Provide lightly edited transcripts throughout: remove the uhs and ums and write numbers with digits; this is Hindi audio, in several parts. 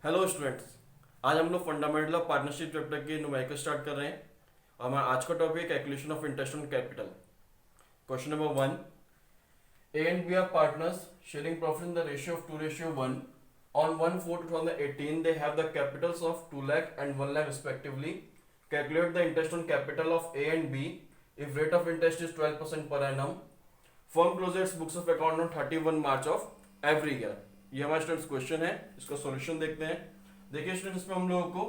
Hello students. आज हम लोग फंडामेंटल ऑफ पार्टनरशिप चैप्टर के न्यूमेरिकल स्टार्ट कर रहे हैं और हमारा आज का टॉपिक है calculation of interest on capital. Question number 1, A and B are partners sharing profit in the ratio of 2:1 on 1/4/2018 they have the capitals of 2 lakh and 1 lakh respectively. Calculate the interest on capital of A and B if rate of interest is 12% per annum. Firm closes its books of account on 31 March of every year. ये हमारा स्टूडेंट्स क्वेश्चन है, इसका सॉल्यूशन देखते हैं। देखिए स्टूडेंट्स, इसमें हम लोगों को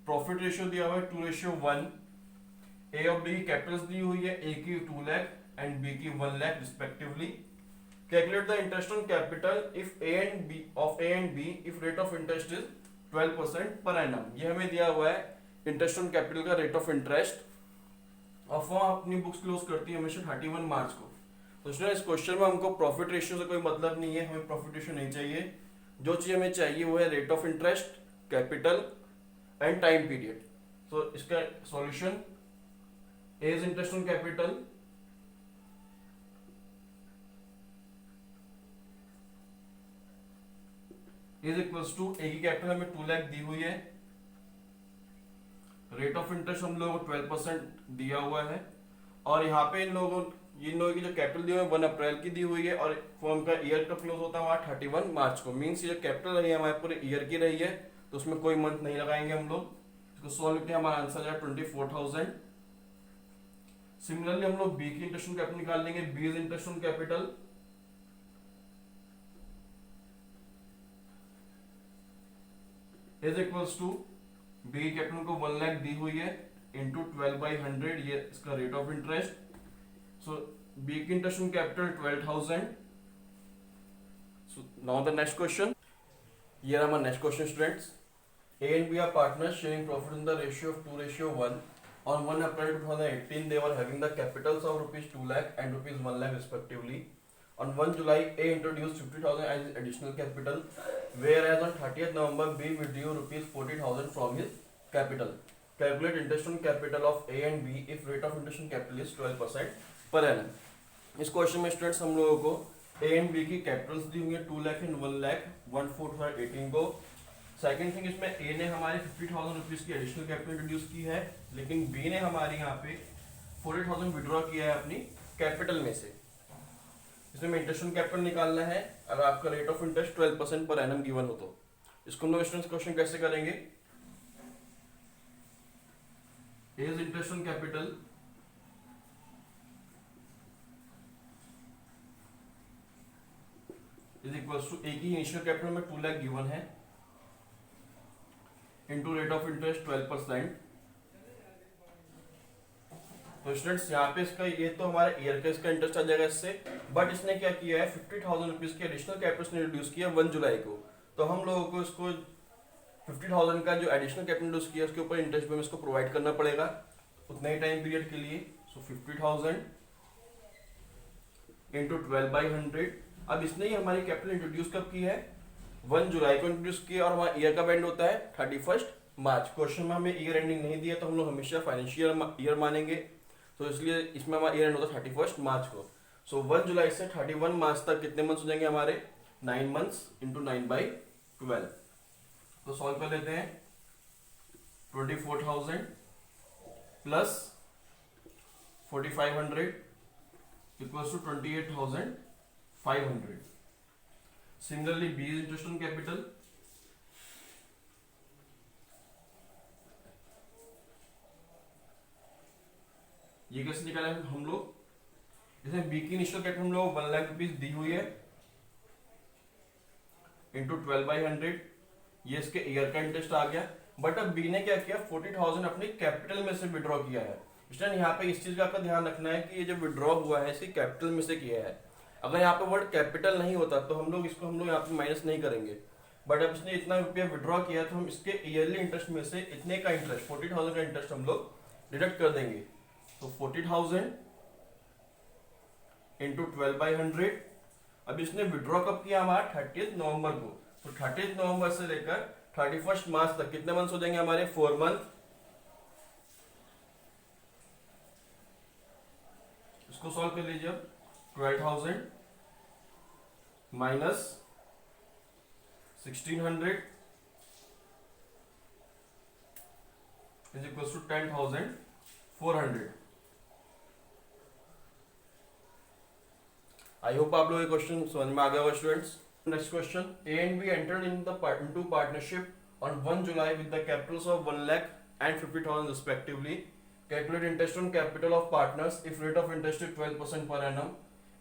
प्रॉफिट रेशियो दिया हुआ है 2:1, ए और बी की कैपिटल्स दी हुई है, ए की 2 लाख एंड बी की 1 lakh respectively. Calculate the interest on capital if A and B of A and B if rate of interest is 12% per annum. ये हमें दिया हुआ है इंटरेस्ट ऑन कैपिटल का रेट ऑफ इंटरेस्ट, और फर्म अपनी बुक्स क्लोज करती है हमेशा 31 मार्च को। तो इस क्वेश्चन में हमको प्रॉफिट रेशियो से कोई मतलब नहीं है, हमें प्रॉफिट रेशियो नहीं चाहिए। जो चीज हमें चाहिए वो है rate of interest, capital and time period. तो इसका solution is interest on capital is equals to, A की कैपिटल हमें 2 लाख दी हुई है, रेट ऑफ इंटरेस्ट हम लोगों को 12% दिया हुआ है, और यहाँ पे इन लोगों की जो कैपिटल दी हुई है 1 अप्रैल की दी हुई है, और फर्म का ईयर कब क्लोज होता है हमारा 31 मार्च को। मीन्स ये जो कैपिटल रही है हमारे पूरे ईयर की रही है, तो उसमें कोई मंथ नहीं लगाएंगे हम लोग। इसको सॉल्व करके हमारा आंसर जाए 24,000। सिमिलरली हम लोग बी की इंटरेस्ट ऑन कैपिटल निकाल लेंगे। B is interest on capital is equals to, B capital को 1 लाख दी हुई है इंटू 12/100, ये इसका rate of interest. So B की interest on capital 12,000. So now the next question. Here are my next question, students. A and B are partners sharing profit in the ratio of 2:1. On 1 April 2018, they were having the capitals of rupees 2 lakh and rupees 1 lakh respectively. On 1 July, A introduced 50,000 as his additional capital, whereas on 30th November, B withdrew rupees 40,000 from his capital. Calculate interest on capital of A and B if rate of interest on capital is 12% per annum. इस क्वेश्चन में स्टूडेंट्स हम लोगों को ए एंड बी की कैपिटल्स दी हुई है 2 लाख एंड 1 लाख 1/4/18 को। सेकंड थिंग, इसमें ए ने हमारे 50,000 रुपीज की एडिशनल कैपिटल इंट्रोड्यूस की है, लेकिन बी ने हमारे यहाँ पे 40,000 विड्रॉ किया है अपनी कैपिटल में से। इसमें हमें इंटरेस्ट ऑन कैपिटल निकालना है, अगर आपका rate of interest 12% per annum given हो तो। इसको हम लोग स्टूडेंट्स क्वेश्चन कैसे करेंगे? A is interest on capital is equals to, A की इनिशियल कैपिटल में 2 लाख गिवन है इनटू रेट ऑफ इंटरेस्ट 12%। तो स्टूडेंट्स यहाँ पे इसका ये तो हमारा ईयर का इसका इंटरेस्ट आ जाएगा इससे, बट इसने क्या किया है 50,000 रुपीज की एडिशनल कैपिटल इंट्रोड्यूस किया 1 जुलाई को। तो हम लोगों को इसको 50,000 का जो एडिशनल कैपिटल इंट्रोड्यूस किया उसके ऊपर इंटरेस्ट में इसको प्रोवाइड करना पड़ेगा उतने ही टाइम पीरियड के लिए। सो 50,000 इंटू 12/100। अब इसने ही हमारी कैपिटल इंट्रोड्यूस कब की है? 1 जुलाई को इंट्रोड्यूस किया, और हमारा ईयर का एंड होता है 31 मार्च। क्वेश्चन में हमें ईयर एंडिंग नहीं दिया, तो हम लोग हमेशा फाइनेंशियल ईयर मानेंगे, तो इसलिए इसमें हमारा ईयर एंड होता है 31 मार्च को। सो 1 जुलाई से 31 मार्च तक कितने मंथ्स हो जाएंगे हमारे? 9 मंथ्स इंटू 9/12। तो सॉल्व कर लेते हैं। 24,000 plus 4,500 equals to 28,500। Similarly, B is interest on capital ये कैसे निकाले हम लोग? इसमें बी की इनिशियल कैपिटल हम लोग 1 लाख रुपीज दी हुई है इंटू 12/100, ये इसके ईयर का इंटरेस्ट आ गया। बट अब बी ने क्या किया, 40,000 अपनी कैपिटल में से विड्रॉ किया है। इसलिए यहाँ पे इस चीज का आपका ध्यान रखना है कि ये जो विड्रॉ हुआ है इसकी कैपिटल में से किया है। अगर यहाँ पे वर्ड कैपिटल नहीं होता तो हम लोग इसको यहाँ पे माइनस नहीं करेंगे, बट अब इसने इतना रुपया विड्रॉ किया तो हम इसके ईयरली इंटरेस्ट में से इतने का इंटरेस्ट 40,000 का इंटरेस्ट हम लोग डिडक्ट कर देंगे। तो 40,000 इंटू 12/100। अब इसने विड्रॉ कब किया हमारा? 30 नवंबर को। तो 30 नवंबर से लेकर 31 मार्च तक कितने मंथ्स हो जाएंगे हमारे? 4 मंथ। इसको सॉल्व कर लीजिए। 12,000 minus 1600 is equal to 10,400। I hope आप लोग ये क्वेश्चन समझ में आ गया होगा students. Next question, A and B entered into partnership on 1 July with the capitals of 1 lakh and 50,000 respectively. Calculate interest on capital of partners if rate of interest is 12% per annum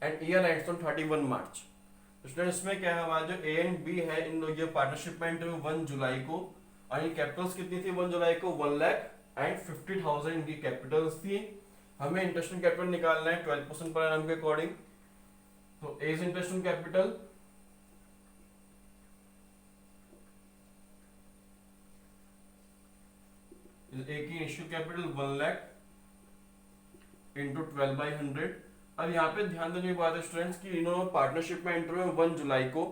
and year ends on 31 March. तो स्टूडेंट इसमें क्या है, हमारा जो ए एंड बी है इन लोग ये पार्टनरशिप में एंटर 1 जुलाई को, और ये कैपिटल्स कितनी थी 1 जुलाई को 1 लाख एंड 50,000 इनकी कैपिटल्स थी। हमें इंटरेस्ट ऑन कैपिटल निकालना है 12% पर एनम के अकॉर्डिंग। तो as interest on capital A की इनिशियल कैपिटल 1 लाख इंटू 12/100। अब यहाँ पे ध्यान देने की बात है स्टूडेंट्स कि इन्होंने पार्टनरशिप में एंटर हुए 1 जुलाई को,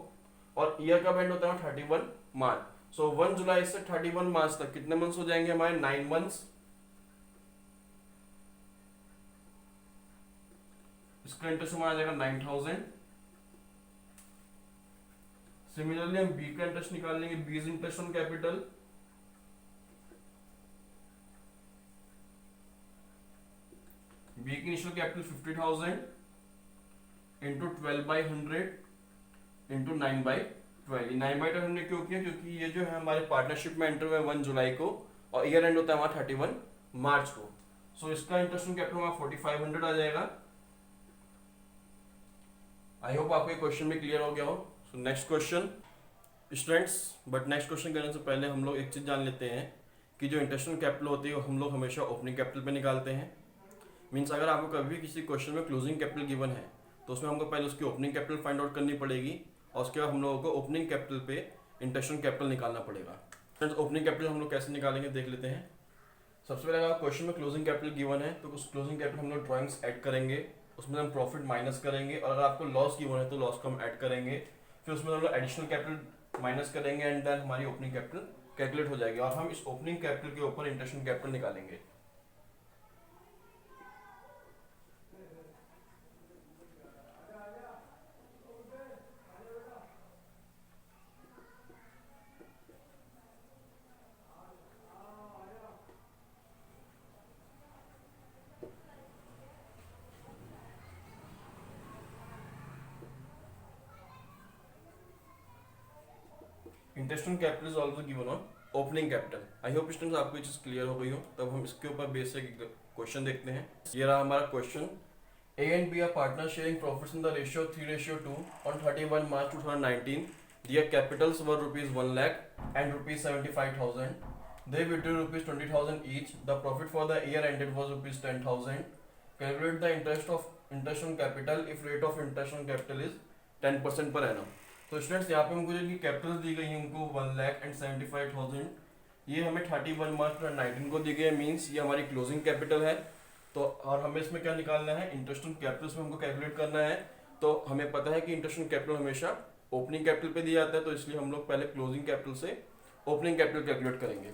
और ईयर कब एंड होता है 31 मार्च। सो 1 जुलाई से 31 मार्च तक कितने मंथ्स हो जाएंगे हमारे 9 मंथ्स। इसका इंटरेस्ट हमारा आ जाएगा 9,000। सिमिलरली हम बी का इंटरेस्ट निकाल लेंगे, बीज इंटरेस्ट ऑन कैपिटल बी की इनिशियल कैपिटल 50,000 इंटू 12/100 इंटू 9/12। 9/12 हमने क्यों किया, क्योंकि ये जो है हमारे पार्टनरशिप में एंटर हुए 1 जुलाई को और ईयर एंड होता है हमारा 31 मार्च को। सो इसका इंटरेस्ट ऑन कैपिटल हमारा 4500 आ जाएगा। आई होप आपको ये क्वेश्चन में क्लियर हो गया हो। So next question students, but next question करने से पहले हम लोग एक चीज जान लेते हैं कि जो इंटरेस्ट ऑन कैपिटल होती है हम लोग हमेशा ओपनिंग कैपिटल पे निकालते हैं। मीन्स अगर आपको कभी किसी क्वेश्चन में क्लोजिंग कैपिटल गिवन है तो उसमें हमको पहले उसकी ओपनिंग कैपिटल फाइंड आउट करनी पड़ेगी, और उसके बाद हम लोगों को ओपनिंग कैपिटल पे इंटरेस्ट ऑन कैपिटल निकालना पड़ेगा। फ्रेंड्स ओपनिंग कैपिटल हम लोग कैसे निकालेंगे देख लेते हैं। सबसे पहले अगर क्वेश्चन में क्लोजिंग कैपिटल गिवन है तो उस क्लोजिंग कैपिटल हम लोग ड्राइंग्स ऐड करेंगे, उसमें हम प्रॉफिट माइनस करेंगे, और अगर आपको लॉस गिवन है तो लॉस को हम ऐड करेंगे, फिर उसमें हम लोग एडिशनल कैपिटल माइनस करेंगे एंड देन हमारी ओपनिंग कैपिटल कैलकुलेट हो जाएगी, और हम इस ओपनिंग कैपिटल के ऊपर इंटरेस्ट ऑन कैपिटल निकालेंगे। Interest on capital is also given on opening capital. I hope students आपको ये चीज क्लियर हो गई हो। तब हम इसके ऊपर बेसिक क्वेश्चन देखते हैं। ये रहा हमारा question, A and B are partner sharing profits in the ratio 3:2 on 31 March 2019। Their capitals were ₹1 lakh and ₹75,000. They withdrew ₹20,000 each. The profit for the year ended was ₹10,000. Calculate the interest on capital if rate of interest on capital is 10% per annum. तो स्टूडेंट्स यहाँ पे हमको जो कैपिटल दी गई है उनको 1,75,000, ये हमें 31 मार्च 2019 को दी गई है। मीन्स ये हमारी क्लोजिंग कैपिटल है। तो और हमें इसमें क्या निकालना है, इंटरेस्ट ऑन कैपिटल में हमको कैलकुलेट करना है। तो हमें पता है कि इंटरेस्ट ऑन कैपिटल हमेशा ओपनिंग कैपिटल पे दिया जाता है, तो इसलिए हम लोग पहले क्लोजिंग कैपिटल से ओपनिंग कैपिटल कैलकुलेट करेंगे।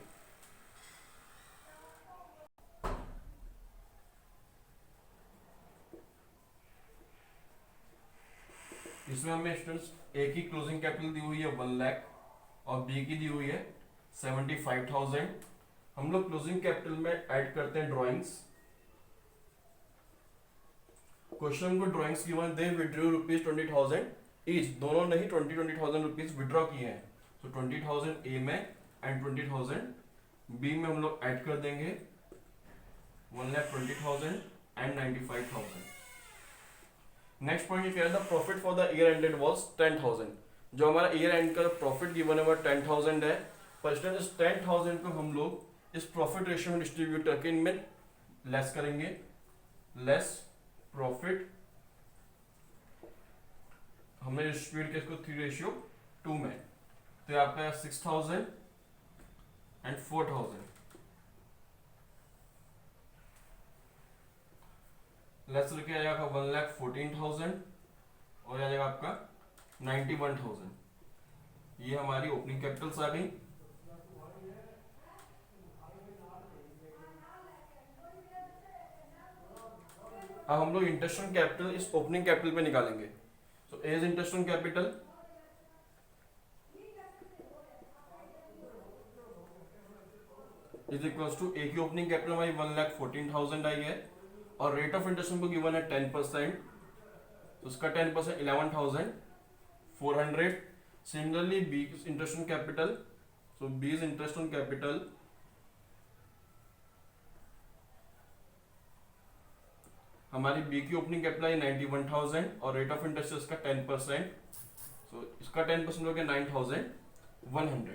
इसमें हमें स्टूडेंट्स ए की क्लोजिंग कैपिटल दी हुई है 1 लाख और बी की दी हुई है 75,000। हम लोग क्लोजिंग कैपिटल में ऐड करते हैं ड्राइंग्स। क्वेश्चन को ड्राइंग्स की वन दे विड्रॉ ₹20,000 ईच, दोनों ने ही 20,000 रुपीज विड्रॉ किए हैं। तो 20,000 ए में एंड 20,000 बी में हम लोग ऐड कर देंगे 1,20,000 एंड 95,000। नेक्स्ट पॉइंट क्या है, the profit for the year ended was 10,000। जो हमारा ईयर एंड का प्रॉफिट गिवन है वो 10,000 है। फर्स्ट इस 10,000 को हम लोग इस प्रॉफिट रेशियो में डिस्ट्रीब्यूट करके इनमें लेस करेंगे, लेस प्रॉफिट हमने डिस्ट्रीब्यूट किया इसको 3:2 में। तो यहाँ पे 6,000 एंड 4,000 लेस करके आ जाएगा 1,14,000 और आ जाएगा आपका 91,000। ये हमारी ओपनिंग कैपिटल्स आ गई। अब हम लोग इंटरेस्ट ऑन कैपिटल इस ओपनिंग कैपिटल पे निकालेंगे। तो as interest on capital is equal to A की ओपनिंग कैपिटल हमारी 1,14,000 आई है और रेट ऑफ इंटरेस्ट हमको गिवन है 10%, तो उसका 10% 11,400. Similarly B interest on capital, so B is interest on capital हमारी बी की ओपनिंग कैपिटल है 91,000 और रेट ऑफ इंटरेस्ट इसका 10%, सो इसका 10% हो गया 9,100.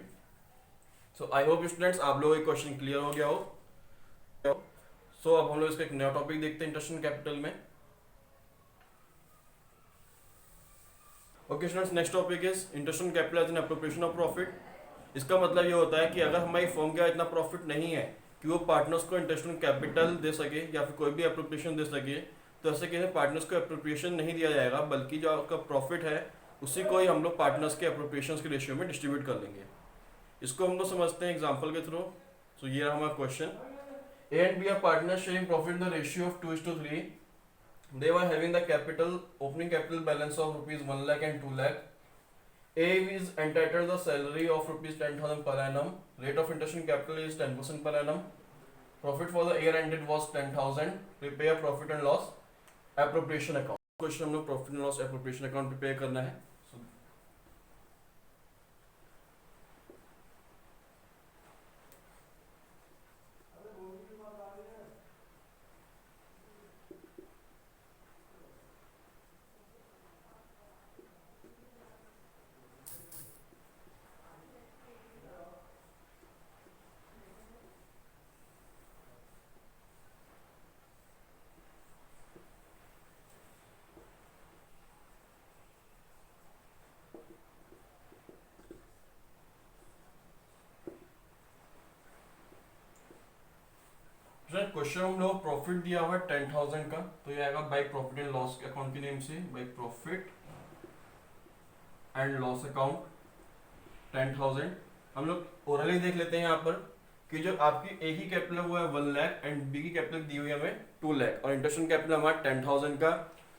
सो आई होप स्टूडेंट्स आप लोगों को क्वेश्चन क्लियर हो गया हो. सो अब हम लोग इसका एक नया टॉपिक देखते हैं इंटरेस्ट ऑन कैपिटल में. Okay students, next topic is interest on capital as an appropriation of profit. इसका मतलब ये होता है कि अगर हमारी फर्म का इतना प्रॉफिट नहीं है कि वो पार्टनर्स को इंटरेस्ट ऑन कैपिटल दे सके या फिर कोई भी एप्रोप्रिएशन दे सके, तो ऐसे किसी पार्टनर्स को एप्रोप्रिएशन नहीं दिया जाएगा, बल्कि जो आपका प्रॉफिट है उसी को ही हम लोग पार्टनर्स के एप्रोप्रिएशन के रेशियो में डिस्ट्रीब्यूट कर लेंगे. इसको हम लोग समझते हैं एग्जाम्पल के थ्रू. सो ये रहा हमारा question. A and B are partners sharing profit in the ratio of 2:3. They were having the opening capital balance of rupees 1 lakh and 2 lakh. A is entitled the salary of rupees 10,000 per annum. Rate of interest in capital is 10% per annum. Profit for the year ended was 10,000. Prepare profit and loss appropriation account. Question हम लोग profit and loss appropriation account prepare करना है. क्वेश्चन हम लोग प्रॉफिट दिया हुआ है 10,000 का, तो ये आएगा bye profit and loss account के नेम से, bye profit and loss account 10,000. हम लोग ओरली देख लेते हैं यहाँ पर कि जो आपकी ए की कैपिटल है वो है 1 लाख एंड बी की कैपिटल दी हुई है हमें 2 लाख और इंटरेस्ट ऑन कैपिटल हमारा 10,000 का,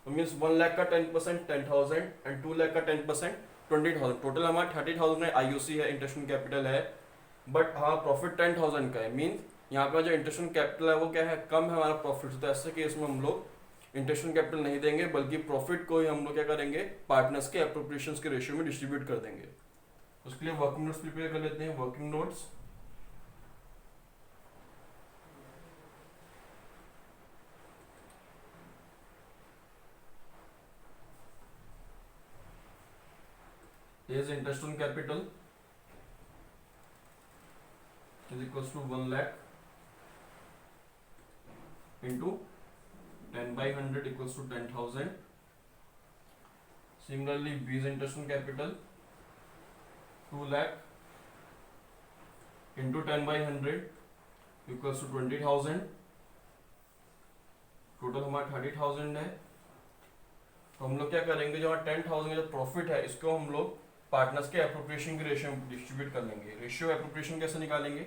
तो मीन्स 1 लाख का 10% 10,000 एंड 2 लाख का 10% 20,000. टोटल हमारा 30,000 आईयूसी है, इंटरेस्ट ऑन कैपिटल है, बट हाँ प्रॉफिट 10,000 का है. मीन्स यहाँ पर जो इंटरेस्ट ऑन कैपिटल है वो क्या है, कम है हमारा प्रॉफिट. तो ऐसे केस में हम लोग इंटरेस्ट ऑन कैपिटल नहीं देंगे, बल्कि प्रॉफिट को ही हम लोग क्या करेंगे, पार्टनर्स के एप्रोप्रिएशंस के रेशियो में डिस्ट्रीब्यूट कर देंगे. उसके लिए वर्किंग नोट्स प्रिपेयर कर लेते हैं. Working notes is interest on capital is equals to 1 lakh into 10 by 100 equals to 10,000. Similarly, B is interest on capital 2 lakh into 10 by 100 equals to 20,000. Total हमारा 30,000 है. तो हम लोग क्या करेंगे, जो 10,000 का प्रॉफिट है इसको हम लोग पार्टनर्स के एप्रोप्रिएशन के रेशियो में डिस्ट्रीब्यूट कर लेंगे. रेशियो एप्रोप्रिएशन कैसे निकालेंगे,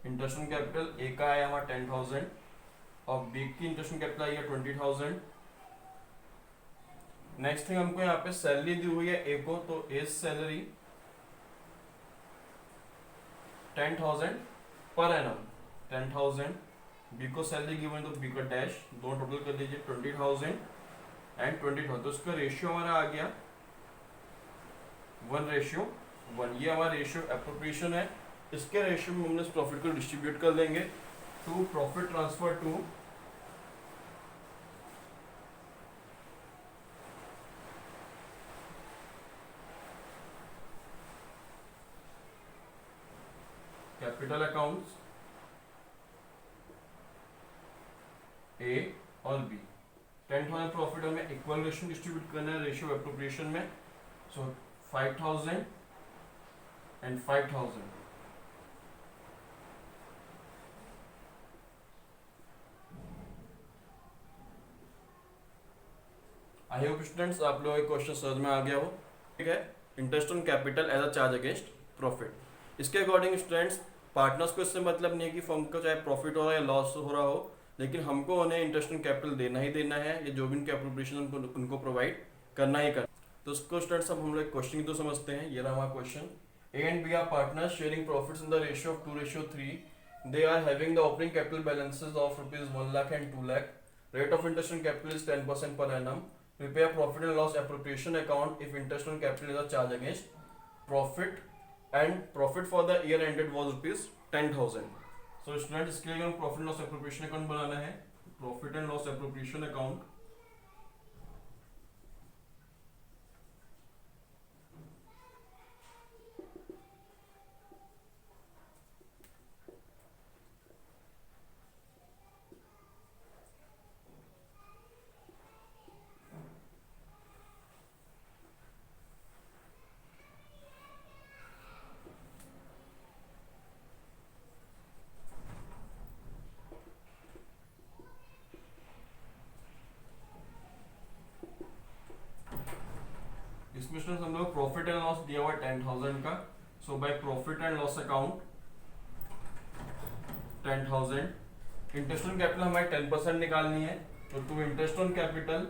इंटरेस्ट ऑन कैपिटल ए का आया हमारा 10,000 और बी की इंटरेस्ट ऑन कैपिटल आई है 20,000. नेक्स्ट थिंग हमको यहाँ पे सैलरी दी हुई है ए को, तो ए सैलरी 10,000 पर एनम 10,000. बी को सैलरी गिवन तो बी का डैश, दोनों टोटल कर दीजिए 20,000 एंड 20,000. तो उसका रेशियो हमारा आ गया 1:1. ये हमारा रेशियो एप्रोप्रिएशन है. इसके रेशियो में हमने इस प्रॉफिट को डिस्ट्रीब्यूट कर देंगे to profit transfer to capital accounts A और बी. 10,000 प्रॉफिट हमें इक्वल रेशियो डिस्ट्रीब्यूट करना है रेशियो एप्रोप्रिएशन में. So 5,000 and 5,000. I hope students आप लोगों को क्वेश्चन समझ में आ गया हो. ठीक है. Interest on capital as a charge against profit. इसके अकॉर्डिंग स्टूडेंट्स पार्टनर्स को इससे मतलब नहीं है कि फर्म को चाहे प्रॉफिट हो रहा है या लॉस हो रहा हो, लेकिन हमको उन्हें इंटरेस्ट ऑन कैपिटल देना ही देना है, ये जो भी उनके अप्रोप्रिएशन उनको प्रोवाइड करना ही करना। तो उसको स्टूडेंट्स अब हम लोग क्वेश्चन तो समझते हैं। ये रहा हमारा question. A and B are partners sharing profits in the ratio of 2:3। They are having the opening capital balances of rupees 1 lakh and 2 lakh. Rate of interest on capital is 10% per annum. Prepare profit and loss appropriation account if interest on capital is a charge against profit, and profit for the year ended was rupees 10,000. So students, इसके लिए हम profit and loss appropriation account बनाना है। Profit and loss appropriation account इसमें स्टूडेंट्स हम लोग प्रॉफिट एंड लॉस दिया हुआ 10,000 का। So by profit and loss account 10,000। Interest on capital हमारे 10% निकालनी है, तो to interest on capital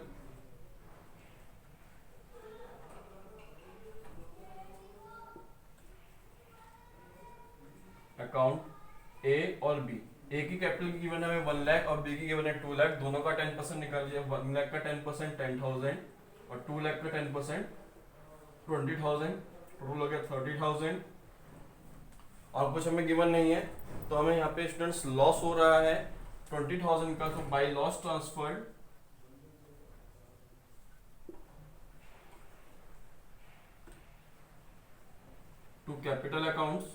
account A और बी। ए की कैपिटल की गिवन है हमें 1 लाख और बी की गिवन है 2 लाख। दोनों का 10% निकाल लिया। 1 लाख का 10% 10,000 और 2 लाख का 10% 20,000। टोटल हो गया 30,000। और कुछ हमें गिवन नहीं है, तो हमें यहाँ पे स्टूडेंट्स लॉस हो रहा है 20,000 का। तो by loss transferred to capital accounts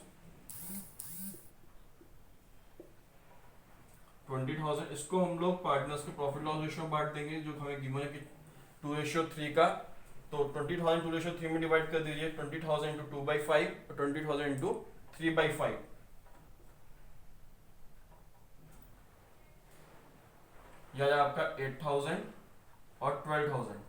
20,000। इसको हम लोग पार्टनर्स के प्रॉफिट लॉस रेशियो बांट देंगे, जो हमें गिवन है कि 2:3 का। तो 20,000 2:3 में डिवाइड कर दीजिए। 20,000 इंटू 2/5 और 20,000 इंटू 3/5। यह आपका 8,000 और 12,000।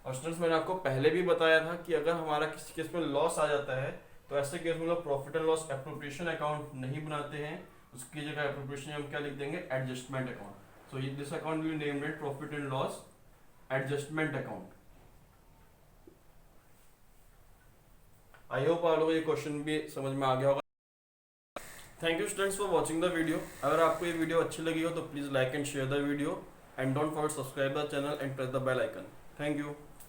और स्टूडेंट्स, मैंने आपको पहले भी बताया था कि अगर हमारा किसी केस में लॉस आ जाता है, तो ऐसे केस में लोग profit and loss appropriation account नहीं बनाते हैं। उसकी जगह एप्रोप्रिएशन हम क्या लिख देंगे, adjustment account. So this account will named it profit and loss adjustment account. I hope आप लोगों को ये क्वेश्चन भी समझ में आ गया होगा। Thank you students for watching the video. अगर आपको ये वीडियो अच्छी लगी हो तो please like and share the video, and don't forget subscribe the channel and press the bell icon. Thank you.